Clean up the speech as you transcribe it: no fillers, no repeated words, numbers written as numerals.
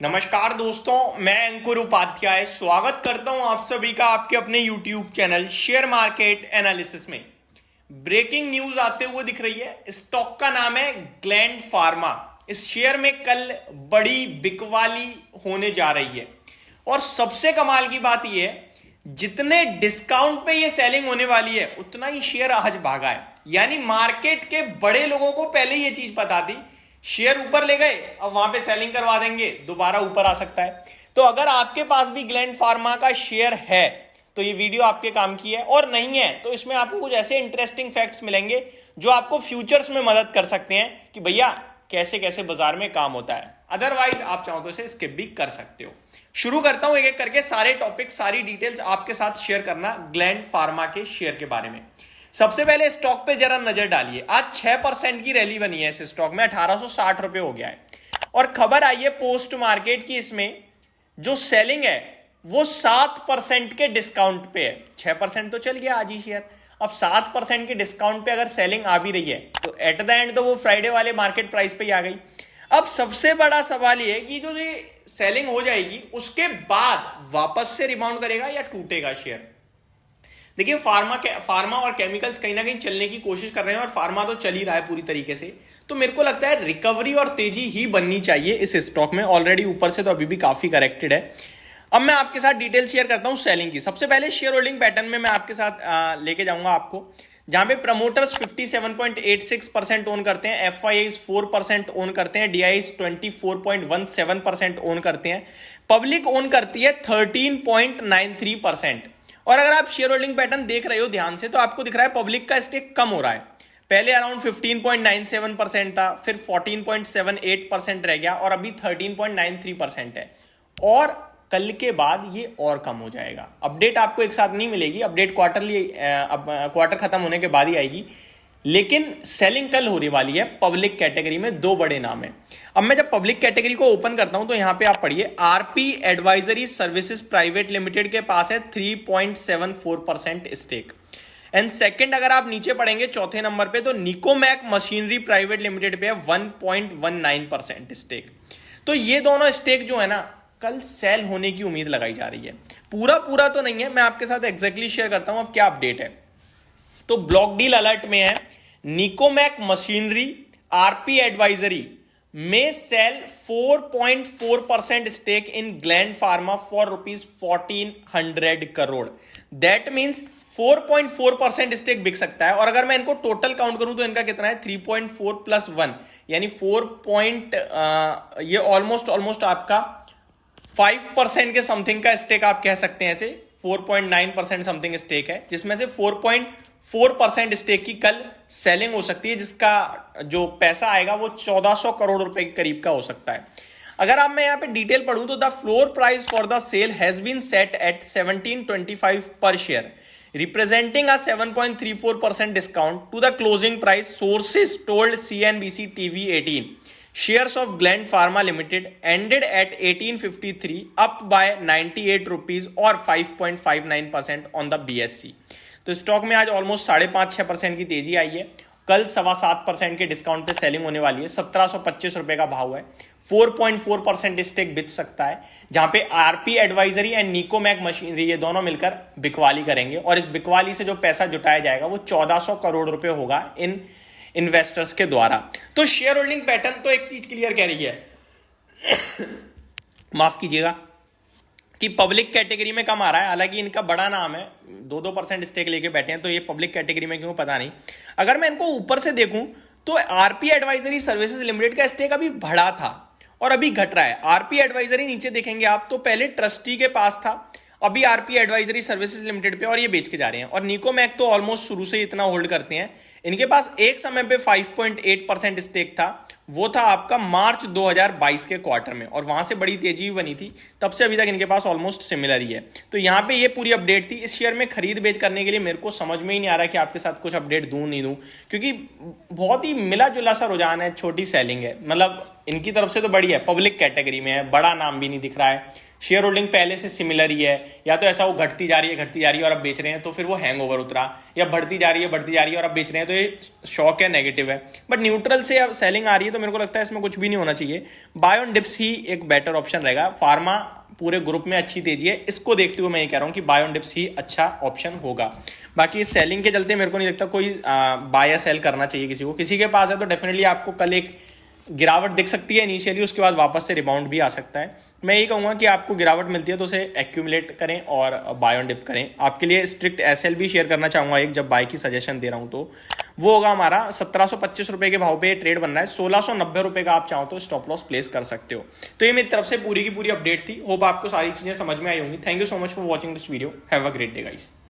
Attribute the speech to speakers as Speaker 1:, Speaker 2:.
Speaker 1: नमस्कार दोस्तों, मैं अंकुर उपाध्याय स्वागत करता हूं आप सभी का आपके अपने YouTube channel share market analysis में। ब्रेकिंग न्यूज आते हुए दिख रही है। स्टॉक का नाम है ग्लैंड फार्मा। इस शेयर में कल बड़ी बिकवाली होने जा रही है और सबसे कमाल की बात यह है, जितने डिस्काउंट पे ये सेलिंग होने वाली है उतना ही शेयर आज भागा है। यानी मार्केट के बड़े लोगों को पहले ये चीज पता थी, शेयर ऊपर ले गए, अब वहां पे सेलिंग करवा देंगे, दोबारा ऊपर आ सकता है। तो अगर आपके पास भी ग्लैंड फार्मा का शेयर है तो ये वीडियो आपके काम की है, और नहीं है तो इसमें आपको कुछ ऐसे इंटरेस्टिंग फैक्ट्स मिलेंगे जो आपको फ्यूचर्स में मदद कर सकते हैं कि भैया कैसे कैसे बाजार में काम होता है। अदरवाइज आप चाहो तो इसे स्किप भी कर सकते हो। शुरू करता हूं एक एक करके सारे टॉपिक, सारी डिटेल्स आपके साथ शेयर करना ग्लैंड फार्मा के शेयर के बारे में। सबसे पहले स्टॉक पे जरा नजर डालिए। आज 6% की रैली बनी है इस स्टॉक में, 1860 रुपए हो गया है। और खबर आई है पोस्ट मार्केट की, इसमें जो सेलिंग है वो 7% के डिस्काउंट पे है। 6% तो चल गया आज ही शेयर, अब 7% के डिस्काउंट पे अगर सेलिंग आ भी रही है तो एट द एंड तो वो फ्राइडे वाले मार्केट प्राइस पे ही आ गई। अब सबसे बड़ा सवाल ये है कि जो ये सेलिंग हो जाएगी उसके बाद वापस से रिबाउंड करेगा या टूटेगा शेयर। देखिए, फार्मा और केमिकल्स कहीं ना कहीं चलने की कोशिश कर रहे हैं और फार्मा तो चल ही रहा है पूरी तरीके से। तो मेरे को लगता है रिकवरी और तेजी ही बननी चाहिए इस स्टॉक में। ऑलरेडी ऊपर से तो अभी भी काफी करेक्टेड है। अब मैं आपके साथ डिटेल शेयर करता हूं सेलिंग की। सबसे पहले शेयर होल्डिंग पैटर्न में मैं आपके साथ लेके जाऊंगा आपको, जहां पे प्रमोटर्स 57.86% ओन करते हैं, एफआईआईज 4% ओन करते हैं, डीआईज 24.17% ओन करते हैं, पब्लिक ओन करती है 13.93%। और अगर आप शेयर होल्डिंग पैटर्न देख रहे हो ध्यान से तो आपको दिख रहा है पब्लिक का स्टेक कम हो रहा है। पहले अराउंड 15.97% था, फिर 14.78% रह गया और अभी 13.93% है। और कल के बाद ये और कम हो जाएगा। अपडेट आपको एक साथ नहीं मिलेगी, अपडेट क्वार्टर खत्म होने के बाद ही आएगी। लेकिन सेलिंग कल होने वाली है पब्लिक कैटेगरी में। दो बड़े नाम है। अब मैं जब पब्लिक कैटेगरी को ओपन करता हूं तो यहां पे आप पढ़िए, RP advisory services private limited के पास है 3.74% स्टेक। एंड सेकंड अगर आप नीचे पढ़ेंगे चौथे नंबर पे तो निकोमैक मशीनरी प्राइवेट लिमिटेड पे है 1.19% स्टेक। तो ये दोनों स्टेक जो है ना, कल सेल होने की उम्मीद लगाई जा रही है। पूरा तो नहीं है, मैं आपके साथ एग्जैक्टली शेयर करता हूं अब क्या अपडेट है। तो ब्लॉक डील अलर्ट में है, निकोमैक मशीनरी आरपी एडवाइजरी में sell 4.4% stake in Gland Pharma for ₹1400 crore. That means 4.4% stake बिक सकता है। और अगर मैं इनको टोटल काउंट करूं तो इनका कितना है, 3.4 + 1 यानी 4. ये ऑलमोस्ट आपका 5% के समथिंग का स्टेक आप कह सकते हैं। ऐसे 4.9% समथिंग स्टेक है, जिसमें से 4.4% स्टेक की कल सेलिंग हो सकती है, जिसका जो पैसा आएगा वो 1400 करोड़ रुपए के करीब का हो सकता है। अगर आप मैं यहां पे डिटेल पढ़ूं तो the floor price for the sale has been set at 1725 per share, representing a 7.34% discount to the closing price, sources told CNBC TV 18. Shares of Gland Pharma Limited ended at 1853, up by 98 rupees or 5.59% on the BSE. तो stock में आज almost 5.5-6% की तेजी आई है। कल 7.25% के discount पे selling होने वाली है। 1725 रुपए का भाव है। 4.4% स्टेक बिक सकता है, जहां पे आरपी एडवाइजरी एंड निकोमैक मशीनरी ये दोनों मिलकर बिकवाली करेंगे और इस बिकवाली से जो पैसा जुटाया जाएगा वो 1400 करोड़ रुपए होगा इन इन्वेस्टर्स के द्वारा। तो शेयर होल्डिंग पैटर्न तो एक चीज क्लियर कह रही है माफ कीजिएगा, कि पब्लिक कैटेगरी में कम आ रहा है। हालांकि इनका बड़ा नाम है, 2% स्टेक लेके बैठे हैं, तो ये पब्लिक कैटेगरी में क्यों पता नहीं। अगर मैं इनको ऊपर से देखूं तो आरपी एडवाइजरी सर्विसेज लिमिटेड का स्टेक अभी बढ़ा था और अभी घट रहा है। आरपी एडवाइजरी नीचे देखेंगे आप तो पहले ट्रस्टी के पास था, अभी आरपी एडवाइजरी सर्विसेज लिमिटेड पे, और ये बेच के जा रहे हैं। और निकोमैक तो ऑलमोस्ट शुरू से इतना होल्ड करते हैं। इनके पास एक समय पे 5.8% स्टेक था, वो था आपका मार्च 2022 के क्वार्टर में, और वहां से बड़ी तेजी भी बनी थी। तब से अभी तक इनके पास ऑलमोस्ट सिमिलर ही है। तो यहाँ पे ये पूरी अपडेट थी। इस शेयर में खरीद बेच करने के लिए मेरे को समझ में ही नहीं आ रहा कि आपके साथ कुछ अपडेट दूं नहीं दूं, क्योंकि बहुत ही मिला जुला सा रुझान है, छोटी सेलिंग है। मतलब इनकी तरफ से तो बड़ी है, पब्लिक कैटेगरी में है, बड़ा नाम भी नहीं दिख रहा है, शेयर होल्डिंग पहले से सिमिलर ही है, या तो ऐसा वो घटती जा रही है और अब बेच रहे हैं तो फिर वो हैंगओवर उतरा, या बढ़ती जा रही है और अब बेच रहे हैं तो ये शॉक है, नेगेटिव है। बट न्यूट्रल से अब सेलिंग आ रही है तो मेरे को लगता है इसमें कुछ भी नहीं होना चाहिए। बाय ऑन डिप्स ही एक बेटर ऑप्शन रहेगा। फार्मा पूरे ग्रुप में अच्छी तेजी है, इसको देखते हुए मैं ये कह रहा हूँ कि बाय ऑन डिप्स ही अच्छा ऑप्शन होगा। बाकी सेलिंग के चलते मेरे को नहीं लगता कोई बाय या सेल करना चाहिए किसी को। किसी के पास है तो डेफिनेटली आपको कल एक गिरावट दिख सकती है इनिशियली, उसके बाद वापस से रिबाउंड भी आ सकता है। मैं यही कहूँगा कि आपको गिरावट मिलती है तो उसे एक्यूमुलेट करें और बाय ऑन डिप करें। आपके लिए स्ट्रिक्ट एसएल भी शेयर करना चाहूँगा एक, जब बाय की सजेशन दे रहा हूँ तो वो होगा हमारा 1725 रुपये के भाव पे ट्रेड बन रहा है। 1690 रुपये का आप चाहो तो स्टॉप लॉस प्लेस कर सकते हो। तो ये मेरी तरफ से पूरी की पूरी अपडेट थी। होप आपको सारी चीज़ें समझ में आई होंगी। Thank you so much for watching this video. Have a great day guys.